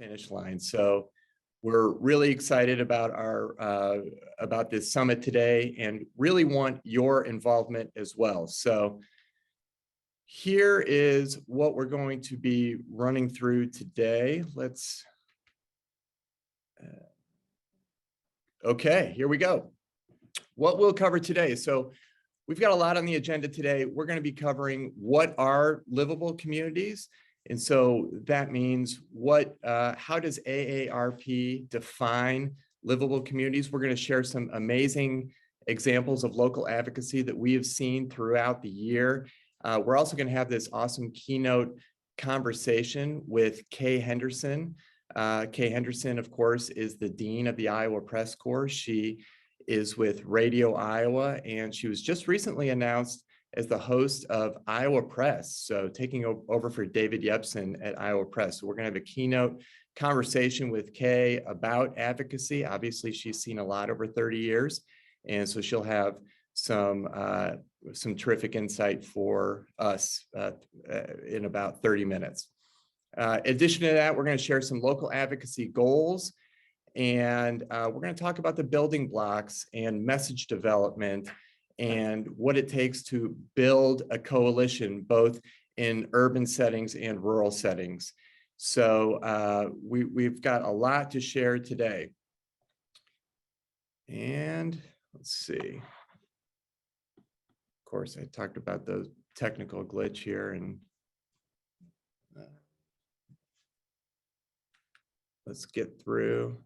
finish line. So we're really excited about about this summit today and really want your involvement as well. So here is what we're going to be running through today. Let's, okay, here we go. What we'll cover today. So we've got a lot on the agenda today. We're going to be covering what are livable communities. And so that means how does AARP define livable communities? We're going to share some amazing examples of local advocacy that we have seen throughout the year. We're also going to have this awesome keynote conversation with Kay Henderson. Kay Henderson, of course, is the Dean of the Iowa Press Corps. She is with Radio Iowa, and she was just recently announced as the host of Iowa Press, so taking over for David Yepsen at Iowa Press. So we're going to have a keynote conversation with Kay about advocacy. Obviously, she's seen a lot over 30 years, and so she'll have some terrific insight for us in about 30 minutes. In addition to that, we're going to share some local advocacy goals, and we're going to talk about the building blocks and message development and what it takes to build a coalition, both in urban settings and rural settings. So we've got a lot to share today. And let's see. Of course, I talked about the technical glitch here, and let's get through.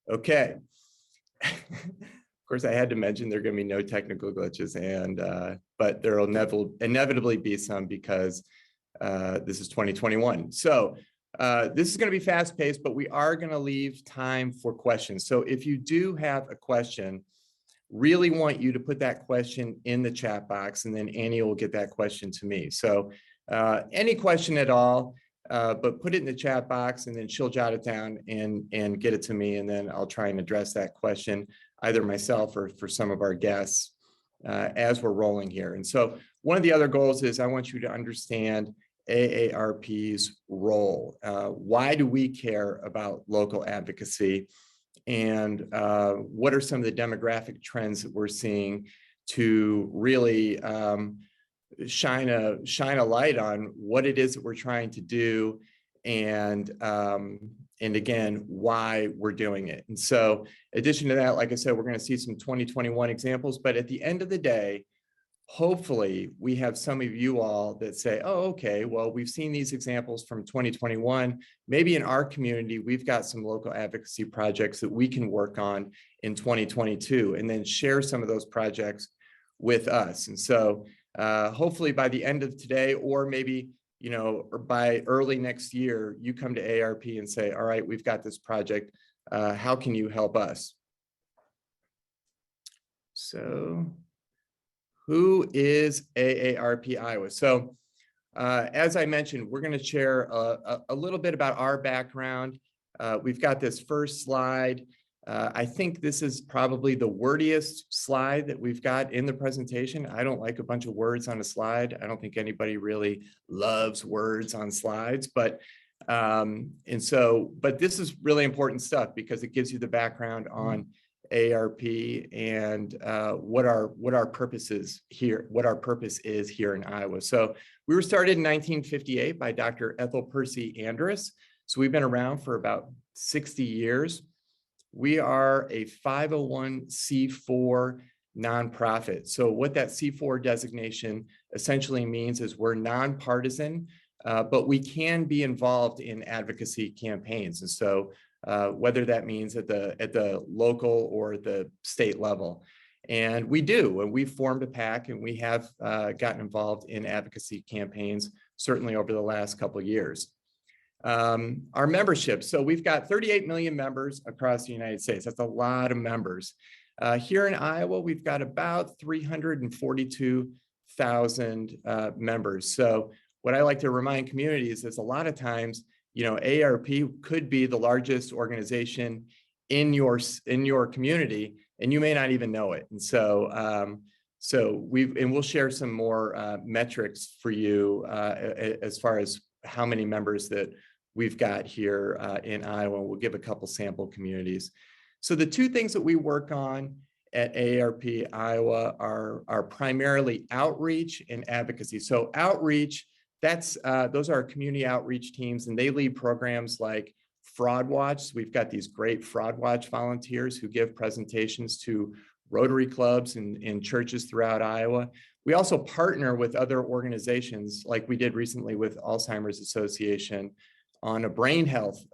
Okay. Of course, I had to mention there are going to be no technical glitches, but there will inevitably be some because this is 2021. So this is going to be fast-paced, but we are going to leave time for questions. So if you do have a question, really want you to put that question in the chat box, and then Annie will get that question to me. So any question at all, but put it in the chat box, and then she'll jot it down and get it to me, and then I'll try and address that question, either myself or for some of our guests as we're rolling here. And so one of the other goals is I want you to understand AARP's role. Why do we care about local advocacy? And what are some of the demographic trends that we're seeing to really shine a light on what it is that we're trying to do, and again, why we're doing it. And so in addition to that, like I said, we're going to see some 2021 examples, but at the end of the day, hopefully we have some of you all that say, oh, okay, well, we've seen these examples from 2021. Maybe in our community, we've got some local advocacy projects that we can work on in 2022, and then share some of those projects with us. And so hopefully by the end of today, or maybe, or by early next year, you come to AARP and say, all right, we've got this project. How can you help us? So who is AARP Iowa? So as I mentioned, we're going to share a little bit about our background. We've got this first slide. I think this is probably the wordiest slide that we've got in the presentation. I don't like a bunch of words on a slide. I don't think anybody really loves words on slides, but this is really important stuff because it gives you the background on AARP and what our purpose is here, in Iowa. So we were started in 1958 by Dr. Ethel Percy Andrus. So we've been around for about 60 years. We are a 501c4 nonprofit. So what that C4 designation essentially means is we're nonpartisan, but we can be involved in advocacy campaigns. And so whether that means at the local or the state level. And we do, and we've formed a PAC, and we have gotten involved in advocacy campaigns, certainly over the last couple of years. Our membership, so we've got 38 million members across the United States. That's a lot of members. Here in Iowa, we've got about 342,000 members. So what I like to remind communities is a lot of times, AARP could be the largest organization in your community, and you may not even know it. And so we'll share some more metrics for you as far as how many members that we've got here in Iowa. We'll give a couple sample communities. So the two things that we work on at AARP Iowa are primarily outreach and advocacy. So outreach, those are our community outreach teams, and they lead programs like Fraud Watch. We've got these great Fraud Watch volunteers who give presentations to Rotary clubs and churches throughout Iowa. We also partner with other organizations, like we did recently with Alzheimer's Association on a brain health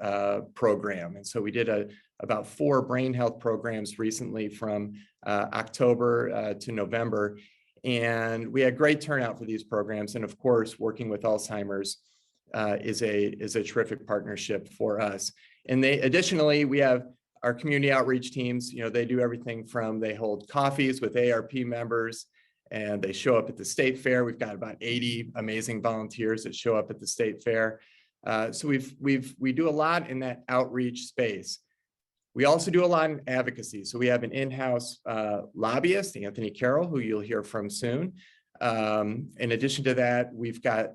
program. And so we did about 4 brain health programs recently from October to November. And we had great turnout for these programs. And of course, working with Alzheimer's is a terrific partnership for us. And additionally, we have our community outreach teams. They do everything from, they hold coffees with AARP members, and they show up at the state fair. We've got about 80 amazing volunteers that show up at the state fair. So we do a lot in that outreach space. We also do a lot in advocacy. So we have an in-house lobbyist, Anthony Carroll, who you'll hear from soon. In addition to that, we've got,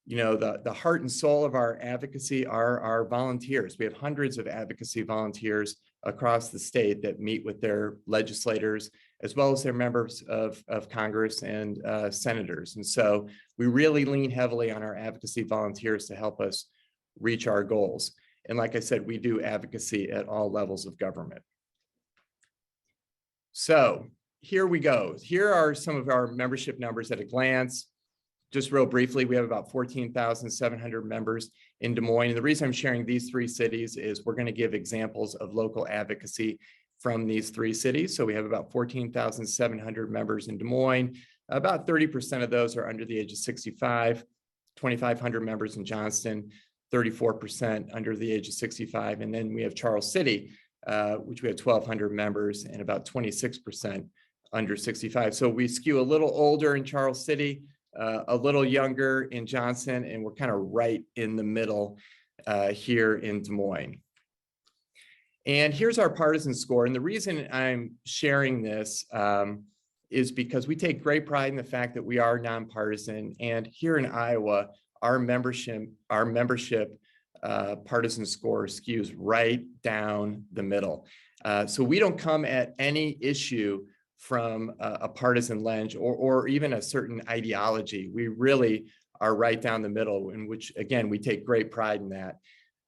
the heart and soul of our advocacy are our volunteers. We have hundreds of advocacy volunteers across the state that meet with their legislators, as well as their members of Congress and senators. And so we really lean heavily on our advocacy volunteers to help us reach our goals. And like I said, we do advocacy at all levels of government. So here we go. Here are some of our membership numbers at a glance. Just real briefly, we have about 14,700 members in Des Moines. And the reason I'm sharing these 3 cities is we're going to give examples of local advocacy from these 3 cities. So we have about 14,700 members in Des Moines. About 30% of those are under the age of 65, 2,500 members in Johnston, 34% under the age of 65. And then we have Charles City, which we have 1,200 members and about 26% under 65. So we skew a little older in Charles City, a little younger in Johnston, and we're kind of right in the middle here in Des Moines. And here's our partisan score. And the reason I'm sharing this is because we take great pride in the fact that we are nonpartisan. And here in Iowa, our membership partisan score skews right down the middle. So we don't come at any issue from a partisan lens or even a certain ideology. We really are right down the middle, in which, again, we take great pride in that.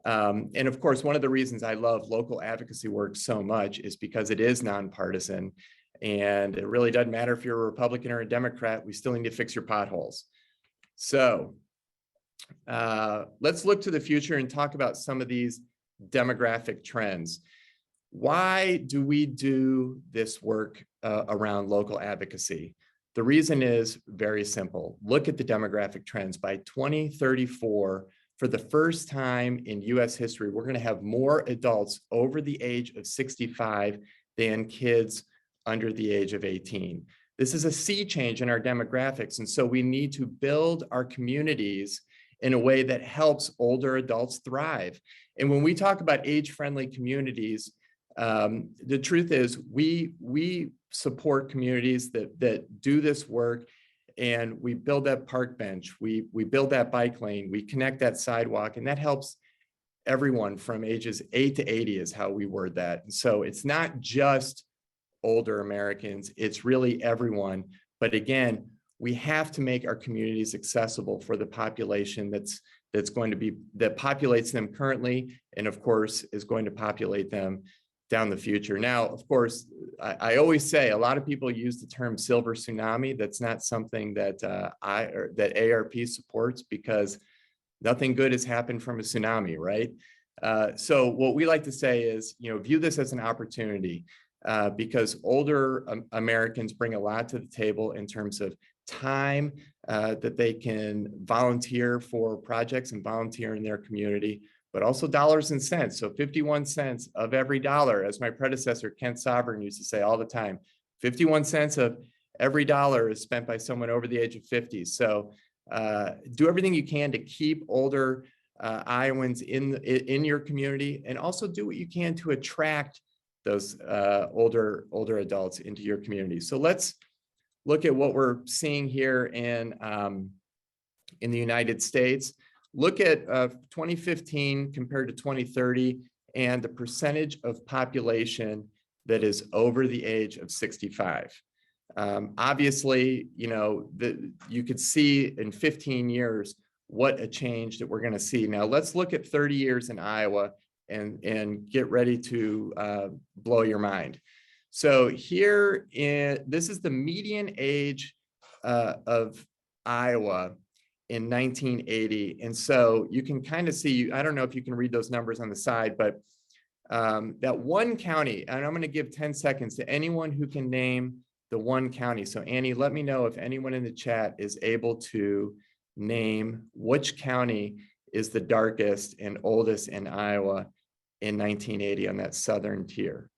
And of course, one of the reasons I love local advocacy work so much is because it is nonpartisan. And it really doesn't matter if you're a Republican or a Democrat, we still need to fix your potholes. So let's look to the future and talk about some of these demographic trends. Why do we do this work around local advocacy? The reason is very simple. Look at the demographic trends. By 2034, for the first time in US history, we're going to have more adults over the age of 65 than kids under the age of 18. This is a sea change in our demographics. And so we need to build our communities in a way that helps older adults thrive. And when we talk about age-friendly communities, the truth is we support communities that do this work, and we build that park bench, we build that bike lane, we connect that sidewalk, and that helps everyone from ages 8 to 80 is how we word that. And so it's not just older Americans, it's really everyone. But again, we have to make our communities accessible for the population that's going to be, that populates them currently, and of course is going to populate them down the future. Now, of course, I always say a lot of people use the term silver tsunami. That's not something that that AARP supports, because nothing good has happened from a tsunami, right? So what we like to say is, view this as an opportunity because older Americans bring a lot to the table in terms of time that they can volunteer for projects and volunteer in their community, but also dollars and cents. So 51 cents of every dollar, as my predecessor, Kent Sovereign, used to say all the time, 51 cents of every dollar is spent by someone over the age of 50. So do everything you can to keep older Iowans in your community, and also do what you can to attract those older adults into your community. So let's look at what we're seeing here in the United States. look at 2015 compared to 2030 and the percentage of population that is over the age of 65. Obviously, you know, you could see in 15 years what a change that we're going to see. Now let's look at 30 years in Iowa and get ready to blow your mind. So here, this is the median age of Iowa in 1980. And so you can kind of see, I don't know if you can read those numbers on the side, but that one county, and I'm going to give 10 seconds to anyone who can name the one county. So Annie, let me know if anyone in the chat is able to name which county is the darkest and oldest in Iowa in 1980 on that southern tier.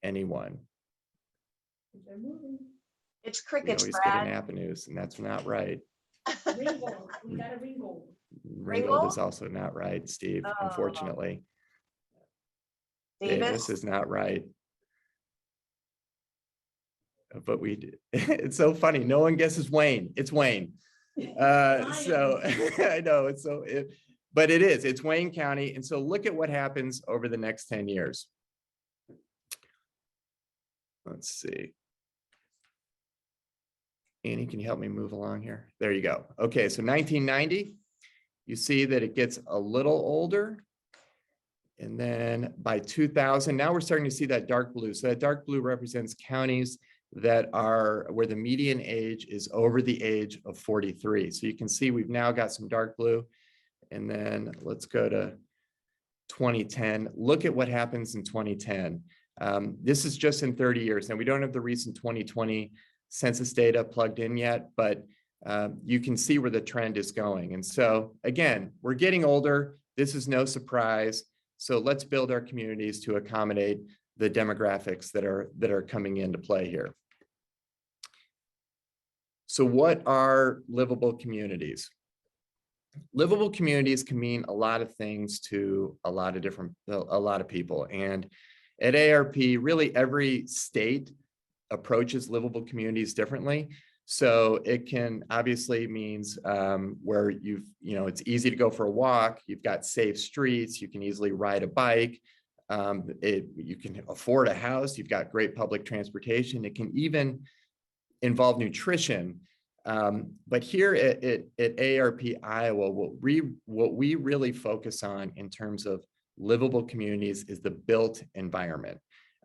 Anyone? It's crickets, we always Brad. get an Appanus, and that's not right. Ringgold. We got a Ringgold. Ringgold is also not right, Steve, unfortunately. Davis is not right. But it's so funny. No one guesses Wayne. It's Wayne. So I know it's so, but it's Wayne County. And so look at what happens over the next 10 years. Let's see. Annie, can you help me move along here? There you go. Okay, so 1990, you see that it gets a little older. And then by 2000, now we're starting to see that dark blue. So that dark blue represents counties that are where the median age is over the age of 43. So you can see we've now got some dark blue. And then let's go to 2010. Look at what happens in 2010. This is just in 30 years. Now we don't have the recent 2020 census data plugged in yet, but you can see where the trend is going. And so again, we're getting older. This is no surprise. So let's build our communities to accommodate the demographics that are coming into play here. So what are livable communities? Livable communities can mean a lot of things to a lot of people. And at AARP, really every state approaches livable communities differently. So it can obviously means where it's easy to go for a walk, you've got safe streets, you can easily ride a bike, you can afford a house, you've got great public transportation, it can even involve nutrition. But here at AARP Iowa, what we really focus on in terms of livable communities is the built environment.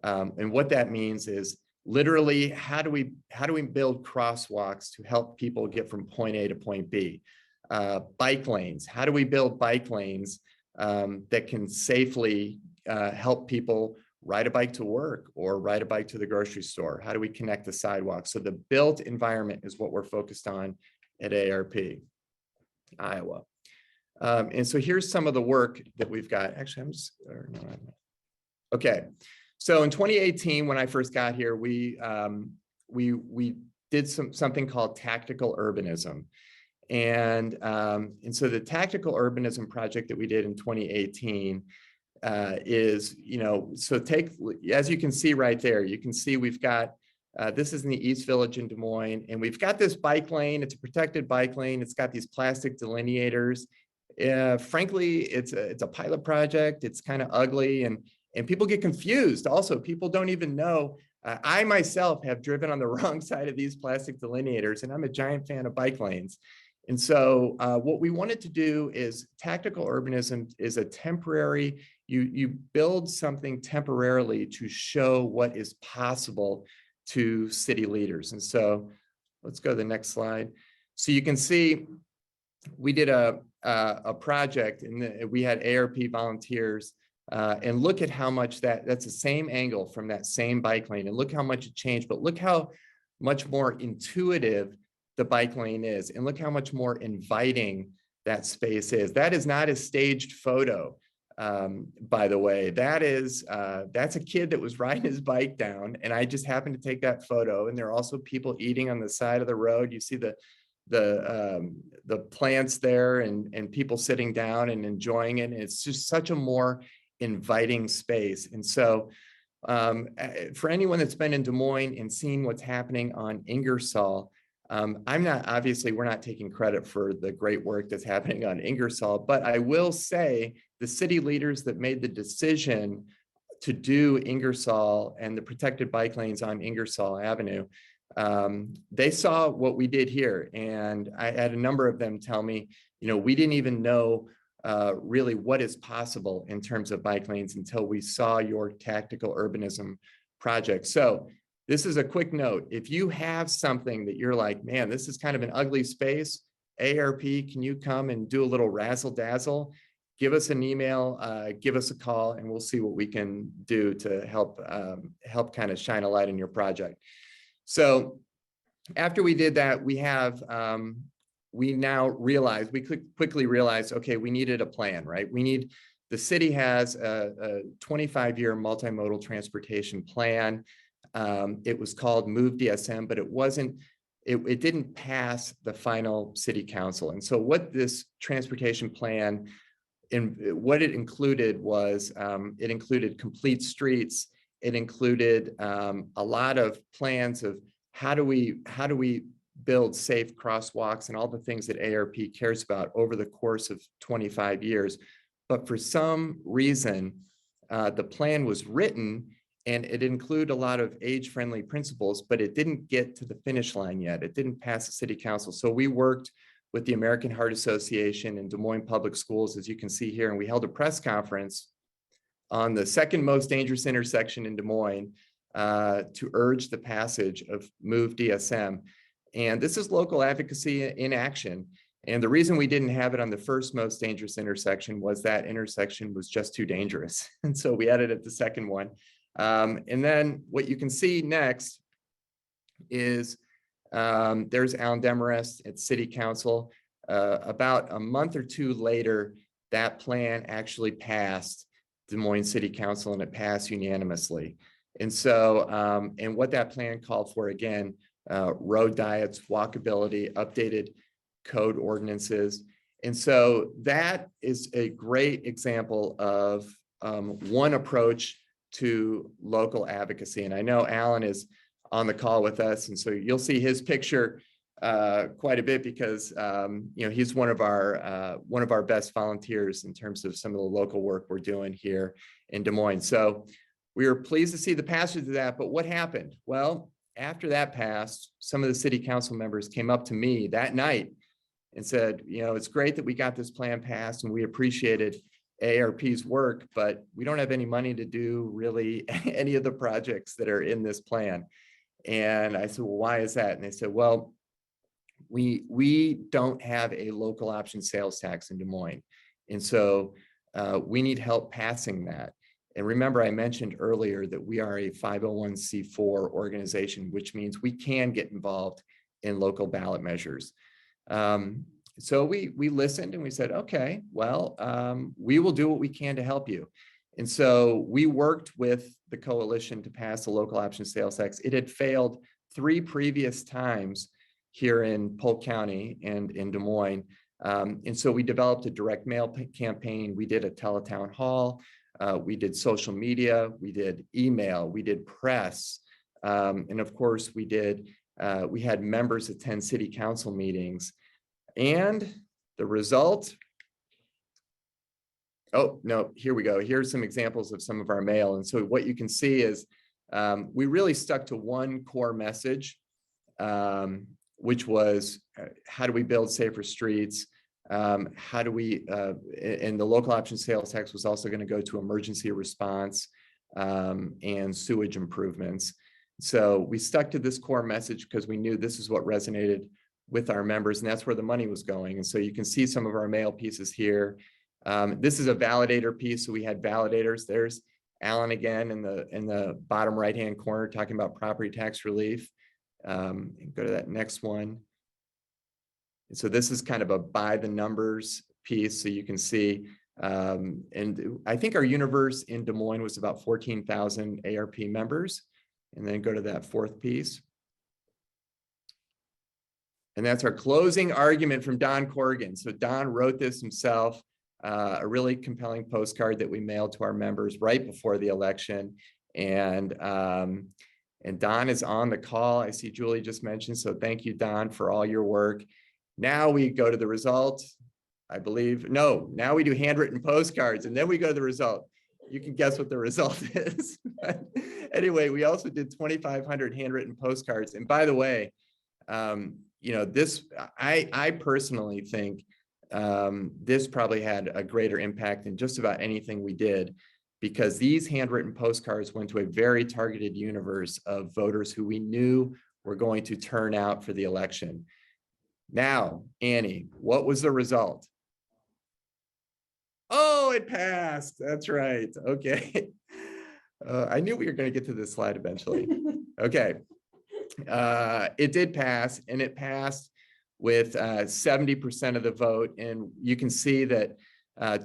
And what that means is literally, how do we build crosswalks to help people get from point A to point B? Bike lanes, how do we build bike lanes that can safely help people ride a bike to work or ride a bike to the grocery store? How do we connect the sidewalks? So the built environment is what we're focused on at AARP Iowa. And so here's some of the work that we've got. Actually, okay. So in 2018, when I first got here, we did something called tactical urbanism. And so the tactical urbanism project that we did in 2018 is, so as you can see right there, you can see we've got, this is in the East Village in Des Moines, and we've got this bike lane. It's a protected bike lane. It's got these plastic delineators. Frankly, it's a pilot project. It's kind of ugly, and people get confused. Also, people don't even know. I myself have driven on the wrong side of these plastic delineators, and I'm a giant fan of bike lanes. And so what we wanted to do is tactical urbanism is a temporary, you build something temporarily to show what is possible to city leaders. And so let's go to the next slide. So you can see we did a project, and we had AARP volunteers, and look at how much that's the same angle from that same bike lane, and look how much it changed, but look how much more intuitive the bike lane is, and look how much more inviting that space is. That is not a staged photo, by the way. That's a kid that was riding his bike down, and I just happened to take that photo. And there are also people eating on the side of the road. You see the plants there, and people sitting down and enjoying it. And it's just such a more inviting space. And so for anyone that's been in Des Moines and seen what's happening on Ingersoll, Obviously, we're not taking credit for the great work that's happening on Ingersoll, but I will say the city leaders that made the decision to do Ingersoll and the protected bike lanes on Ingersoll Avenue, they saw what we did here. And I had a number of them tell me, we didn't even know really what is possible in terms of bike lanes until we saw your tactical urbanism project. So this is a quick note. If you have something that you're like, man, this is kind of an ugly space, AARP, can you come and do a little razzle dazzle? Give us an email, give us a call, and we'll see what we can do to help kind of shine a light in your project. So after we did that, we quickly realized, okay, we needed a plan, right? The city has a 25-year multimodal transportation plan. It was called Move DSM, but it didn't pass the final city council. And so what this transportation plan, what it included was, it included complete streets. It included a lot of plans of how do we build safe crosswalks and all the things that AARP cares about over the course of 25 years. But for some reason, the plan was written and it included a lot of age-friendly principles, but it didn't get to the finish line yet. It didn't pass the city council. So we worked with the American Heart Association and Des Moines Public Schools, as you can see here, and we held a press conference on the second most dangerous intersection in Des Moines to urge the passage of Move DSM. And this is local advocacy in action. And the reason we didn't have it on the first most dangerous intersection was that intersection was just too dangerous. And so we added it the second one. And then what you can see next is there's Alan Demarest at City Council. About a month or two later, that plan actually passed Des Moines City Council and it passed unanimously. And so, and what that plan called for, again, road diets, walkability, updated code ordinances. And so that is a great example of one approach to local advocacy. And I know Alan is on the call with us, and so you'll see his picture quite a bit because he's one of our best volunteers in terms of some of the local work we're doing here in Des Moines. So we were pleased to see the passage of that, but what happened? Well, after that passed, some of the city council members came up to me that night and said, it's great that we got this plan passed and we appreciated AARP's work, but we don't have any money to do really any of the projects that are in this plan. And I said, well, why is that? And they said, well, we don't have a local option sales tax in Des Moines. And so we need help passing that. And remember, I mentioned earlier that we are a 501c4 organization, which means we can get involved in local ballot measures. So we listened and we said, okay, well, we will do what we can to help you. And so we worked with the coalition to pass the local option sales tax. It had failed 3 previous times here in Polk County and in Des Moines. And so we developed a direct mail campaign. We did a teletown hall. We did social media. We did email. We did press. And of course, we had members attend city council meetings. And the result, oh, no, here we go. Here's some examples of some of our mail. And so what you can see is we really stuck to one core message, which was how do we build safer streets? How do we, and the local option sales tax was also going to go to emergency response and sewage improvements. So we stuck to this core message because we knew this is what resonated with our members, and that's where the money was going. And so you can see some of our mail pieces here. This is a validator piece. So we had validators. There's Alan again in the bottom right-hand corner talking about property tax relief. And go to that next one. And so this is kind of a by the numbers piece. So you can see, and I think our universe in Des Moines was about 14,000 AARP members. And then go to that fourth piece. And that's our closing argument from Don Corrigan. So Don wrote this himself, a really compelling postcard that we mailed to our members right before the election. And And Don is on the call. I see Julie just mentioned, so thank you, Don, for all your work. Now we go to the result, I believe. No, now we do handwritten postcards and then we go to the result. You can guess what the result is. Anyway, we also did 2,500 handwritten postcards. And by the way, you know, this, I personally think this probably had a greater impact than just about anything we did, because these handwritten postcards went to a very targeted universe of voters who we knew were going to turn out for the election. Now, Annie, what was the result? Oh, it passed. That's right. Okay. I knew we were going to get to this slide eventually. Okay. It did pass, and it passed with 70% of the vote. And you can see that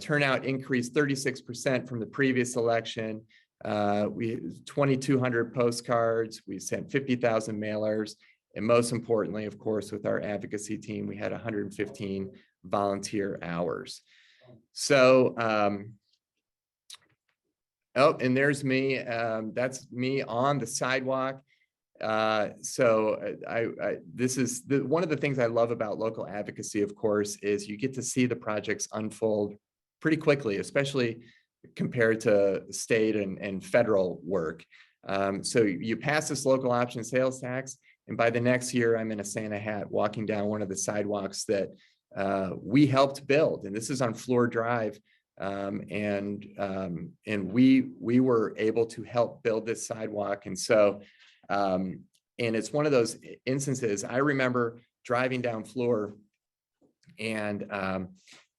turnout increased 36% from the previous election. We 2,200 postcards. We sent 50,000 mailers. And most importantly, of course, with our advocacy team, we had 115 volunteer hours. So, oh, and there's me. That's me on the sidewalk. This is one of the things I love about local advocacy, of course, is you get to see the projects unfold pretty quickly, especially compared to state and federal work. So you pass this local option sales tax, and by the next year, I'm in a Santa hat walking down one of the sidewalks that we helped build, and this is on Fleur Drive. And we were able to help build this sidewalk. And so, and it's one of those instances. I remember driving down Fleur, and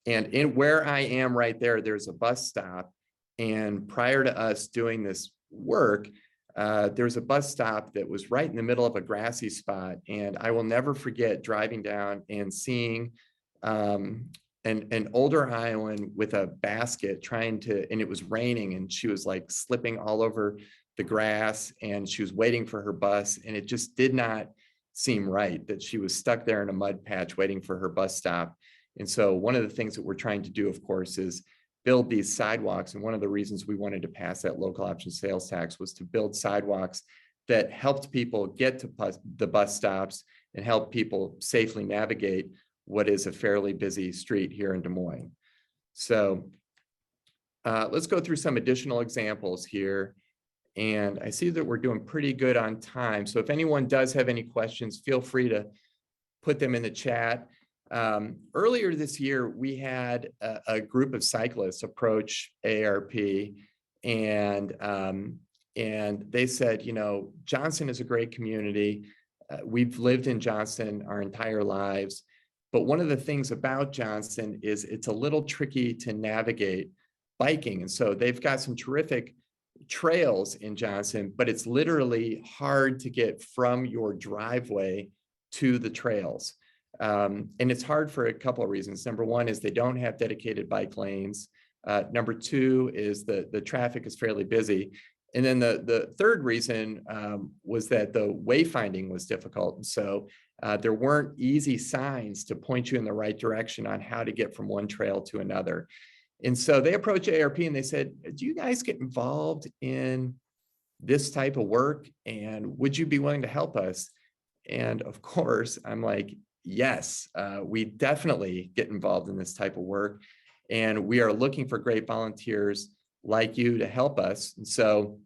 in where I am right there, there's a bus stop. And prior to us doing this work, there's a bus stop that was right in the middle of a grassy spot. And I will never forget driving down and seeing an older Iowan with a basket trying to, and it was raining, and she was like slipping all over the grass, and she was waiting for her bus, and it just did not seem right that she was stuck there in a mud patch waiting for her bus stop. And so one of the things that we're trying to do, of course, is build these sidewalks. And one of the reasons we wanted to pass that local option sales tax was to build sidewalks that helped people get to the bus stops and help people safely navigate what is a fairly busy street here in Des Moines. So let's go through some additional examples here. And I see that we're doing pretty good on time. So if anyone does have any questions, feel free to put them in the chat. Earlier this year, we had a group of cyclists approach AARP, and they said, you know, Johnston is a great community. We've lived in Johnston our entire lives. But one of the things about Johnston is it's a little tricky to navigate biking. And so they've got some terrific trails in Johnston, but it's literally hard to get from your driveway to the trails. And it's hard for a couple of reasons. Number one is they don't have dedicated bike lanes. Number two is the traffic is fairly busy. And then the third reason was that the wayfinding was difficult. And so there weren't easy signs to point you in the right direction on how to get from one trail to another. And so they approached AARP and they said, do you guys get involved in this type of work? And would you be willing to help us? And of course, I'm like, yes, we definitely get involved in this type of work. And we are looking for great volunteers like you to help us. And so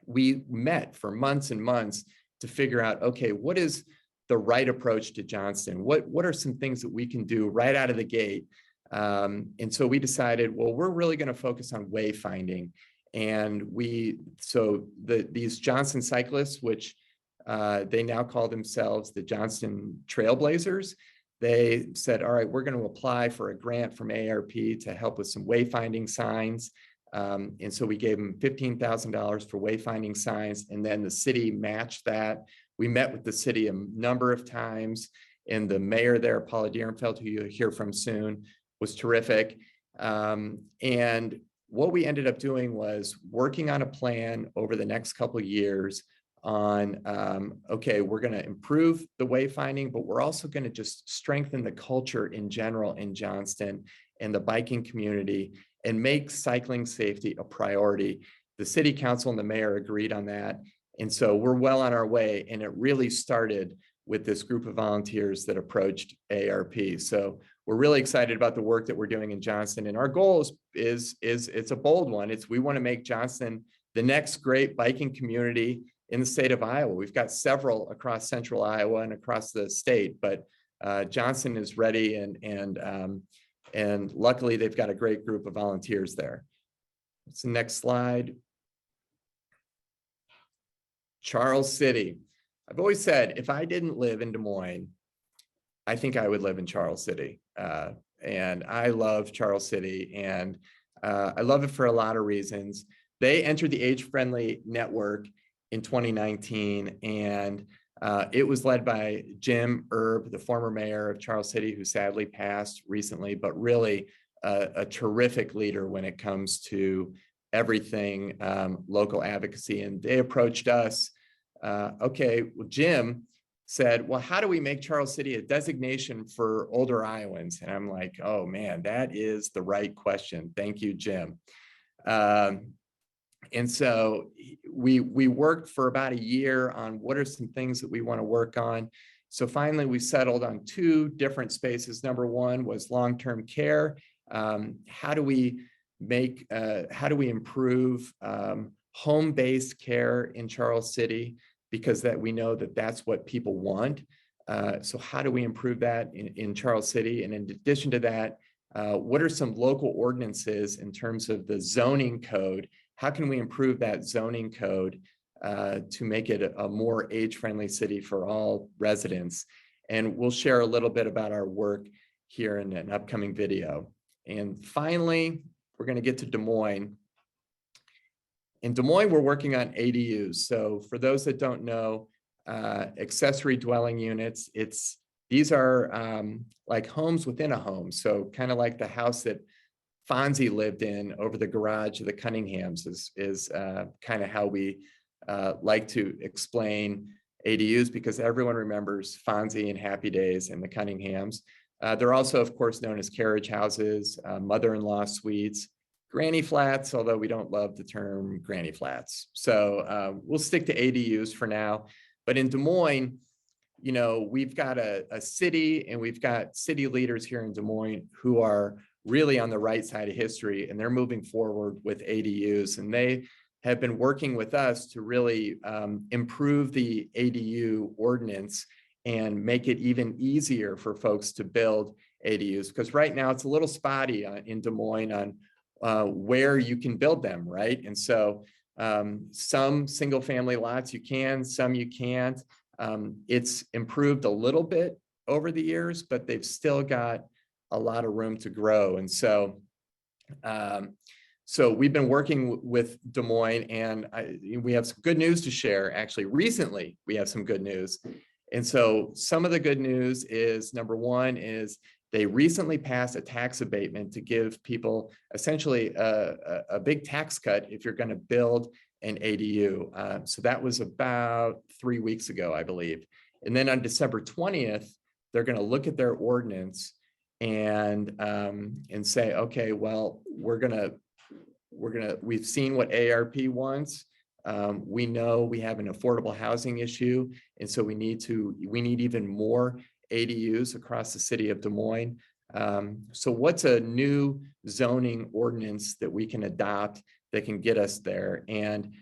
we met for months and months to figure out, okay, what is the right approach to Johnston? What are some things that we can do right out of the gate? And so we decided, well, we're really going to focus on wayfinding. And these Johnston cyclists, which they now call themselves the Johnston Trailblazers, they said, all right, we're going to apply for a grant from AARP to help with some wayfinding signs. And so we gave them $15,000 for wayfinding signs, and then the city matched that. We met with the city a number of times, and the mayor there, Paula Dierenfeld, who you'll hear from soon, was terrific. And what we ended up doing was working on a plan over the next couple of years on, okay, we're going to improve the wayfinding, but we're also going to just strengthen the culture in general in Johnston and the biking community and make cycling safety a priority. The city council and the mayor agreed on that. And so we're well on our way. And it really started with this group of volunteers that approached AARP. So we're really excited about the work that we're doing in Johnston. And our goal is it's a bold one. We want to make Johnston the next great biking community in the state of Iowa. We've got several across central Iowa and across the state, but Johnston is ready, and luckily they've got a great group of volunteers there. What's the next slide? Charles City. I've always said, if I didn't live in Des Moines, I think I would live in Charles City. And I love Charles City, and I love it for a lot of reasons. They entered the age-friendly network in 2019, and it was led by Jim Erb, the former mayor of Charles City, who sadly passed recently, but really a terrific leader when it comes to everything local advocacy. And they approached us. Okay, well, Jim said, well, how do we make Charles City a designation for older Iowans? And I'm like, oh man, that is the right question. Thank you, Jim. And so we worked for about a year on what are some things that we want to work on. So finally, we settled on two different spaces. Number one was long-term care. How do we improve home-based care in Charles City? Because we know that that's what people want. So how do we improve that in Charles City? And in addition to that, what are some local ordinances in terms of the zoning code? How can we improve that zoning code to make it a more age-friendly city for all residents? And we'll share a little bit about our work here in an upcoming video. And finally, we're going to get to Des Moines. In Des Moines, we're working on ADUs. So for those that don't know, accessory dwelling units, these are like homes within a home. So kind of like the house that Fonzie lived in over the garage of the Cunninghams is kind of how we like to explain ADUs, because everyone remembers Fonzie and Happy Days and the Cunninghams. They're also, of course, known as carriage houses, mother-in-law suites, granny flats, although we don't love the term granny flats. So we'll stick to ADUs for now. But in Des Moines, you know, we've got a city, and we've got city leaders here in Des Moines who are really on the right side of history, and they're moving forward with ADUs. And they have been working with us to really improve the ADU ordinance and make it even easier for folks to build ADUs. Because right now it's a little spotty in Des Moines on where you can build them, right? And so some single family lots you can, some you can't. It's improved a little bit over the years, but they've still got a lot of room to grow. And so so we've been working with Des Moines, and we have some good news to share. Actually, recently we have some good news. And so some of the good news is, number one is they recently passed a tax abatement to give people essentially a big tax cut if you're going to build an ADU. So that was about 3 weeks ago, I believe. And then on December 20th, they're going to look at their ordinance and say, okay, well, we've seen what AARP wants. We know we have an affordable housing issue, and so we need even more ADUs across the city of Des Moines. So what's a new zoning ordinance that we can adopt that can get us there? And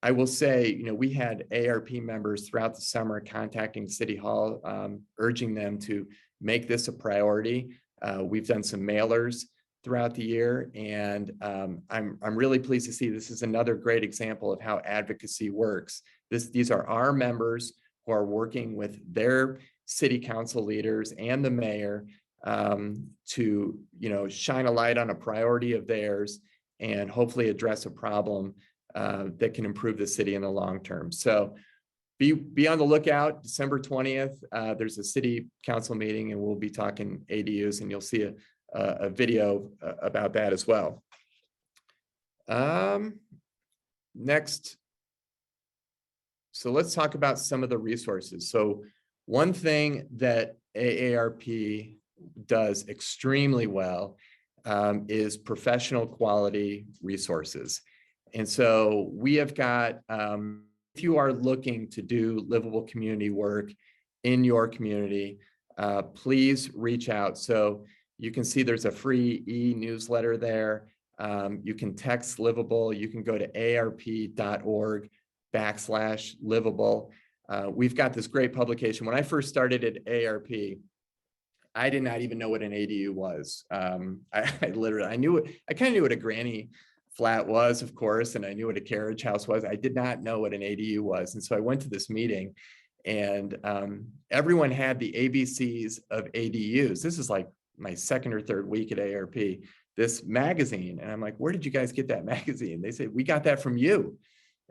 I will say, you know, we had AARP members throughout the summer contacting City Hall, urging them to make this a priority. We've done some mailers throughout the year, and I'm really pleased to see this is another great example of how advocacy works. These are our members who are working with their city council leaders and the mayor to, you know, shine a light on a priority of theirs and hopefully address a problem that can improve the city in the long term. So be on the lookout. December 20th, there's a city council meeting, and we'll be talking ADUs, and you'll see a video about that as well. Next, so let's talk about some of the resources. So one thing that AARP does extremely well is professional quality resources. And so we have got if you are looking to do livable community work in your community, please reach out. So you can see there's a free e-newsletter there. You can text Livable. You can go to aarp.org/livable. We've got this great publication. When I first started at AARP, I did not even know what an ADU was. I literally, I kind of knew what a granny flat was, of course, and I knew what a carriage house was. I did not know what an ADU was. And so I went to this meeting, and everyone had the ABCs of ADUs. This is like my second or third week at AARP, this magazine. And I'm like, where did you guys get that magazine? They said, we got that from you.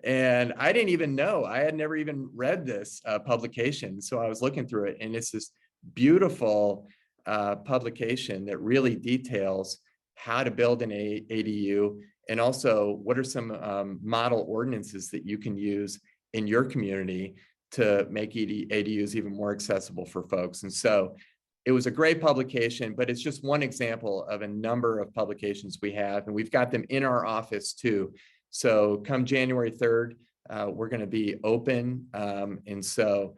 And I didn't even know. I had never even read this publication. So I was looking through it, and it's this beautiful publication that really details how to build an ADU, and also what are some model ordinances that you can use in your community to make ADUs even more accessible for folks. And so it was a great publication, but it's just one example of a number of publications we have, and we've got them in our office too. So come January 3rd, we're going to be open. And so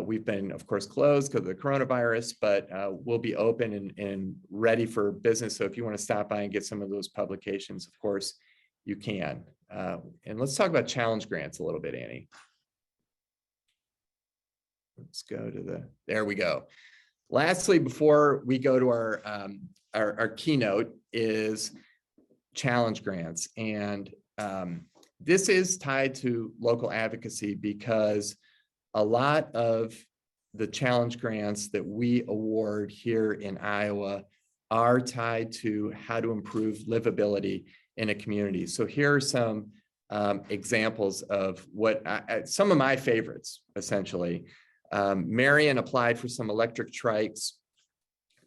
we've been, of course, closed because of the coronavirus, but we'll be open and ready for business. So if you want to stop by and get some of those publications, of course, you can. And let's talk about challenge grants a little bit, Annie. Let's go to there we go. Lastly, before we go to our keynote, is challenge grants. And this is tied to local advocacy, because a lot of the challenge grants that we award here in Iowa are tied to how to improve livability in a community. So here are some examples of what some of my favorites, essentially. Marion applied for some electric trikes,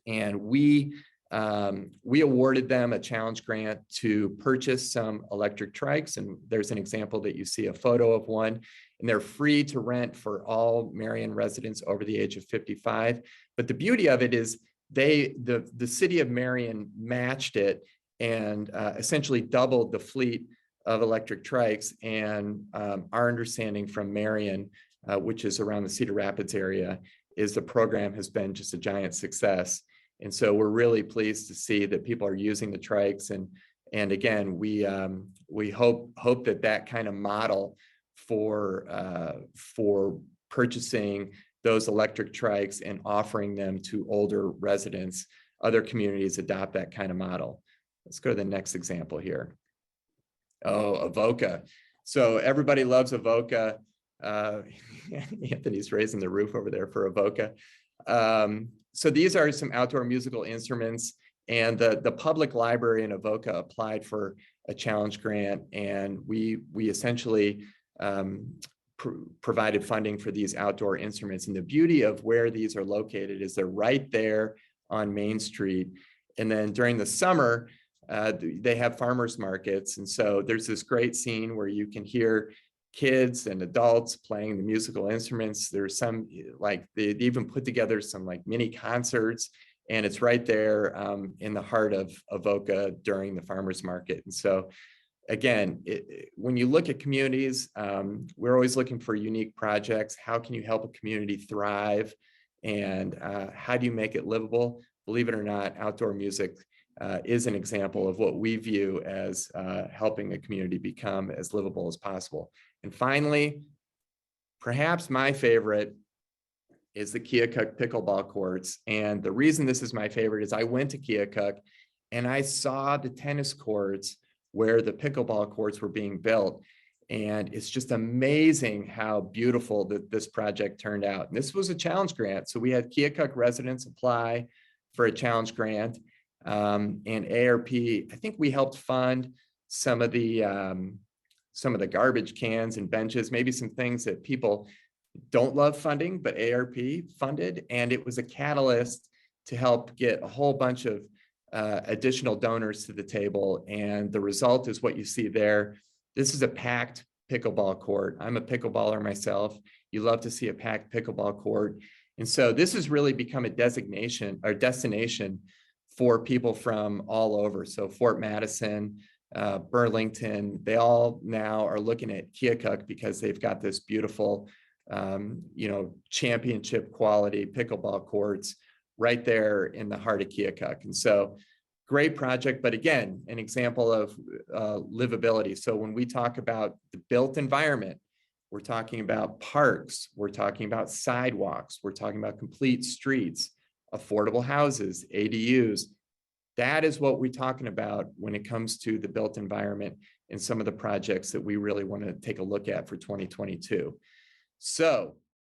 and we awarded them a challenge grant to purchase some electric trikes. And there's an example that you see a photo of one, and they're free to rent for all Marion residents over the age of 55. But the beauty of it is the city of Marion matched it and essentially doubled the fleet of electric trikes. And our understanding from Marion, which is around the Cedar Rapids area, is the program has been just a giant success. And so we're really pleased to see that people are using the trikes. And again, we hope that kind of model for purchasing those electric trikes and offering them to older residents, other communities adopt that kind of model. Let's go to the next example here. Oh, Avoca. So everybody loves Avoca. Anthony's raising the roof over there for Avoca. So these are some outdoor musical instruments, and the public library in Avoca applied for a challenge grant, and we essentially provided funding for these outdoor instruments. And the beauty of where these are located is they're right there on Main Street. And then during the summer, they have farmers markets. And so there's this great scene where you can hear kids and adults playing the musical instruments. There's some, like, they even put together some like mini concerts, and it's right there in the heart of Avoca during the farmers market. And so again, when you look at communities, we're always looking for unique projects. How can you help a community thrive? And how do you make it livable? Believe it or not, outdoor music is an example of what we view as helping a community become as livable as possible. And finally, perhaps my favorite is the Keokuk pickleball courts. And the reason this is my favorite is I went to Keokuk and I saw the tennis courts where the pickleball courts were being built. And it's just amazing how beautiful that this project turned out. And this was a challenge grant. So we had Keokuk residents apply for a challenge grant. And AARP, I think we helped fund some of the garbage cans and benches, maybe some things that people don't love funding, but AARP funded. And it was a catalyst to help get a whole bunch of additional donors to the table. And the result is what you see there. This is a packed pickleball court. I'm a pickleballer myself. You love to see a packed pickleball court. And so this has really become a designation or destination for people from all over. So Fort Madison, Burlington, they all now are looking at Keokuk because they've got this beautiful, championship quality pickleball courts right there in the heart of Keokuk. And so great project, but again, an example of livability. So when we talk about the built environment, we're talking about parks, we're talking about sidewalks, we're talking about complete streets, affordable houses, ADUs. That is what we're talking about when it comes to the built environment and some of the projects that we really want to take a look at for 2022. So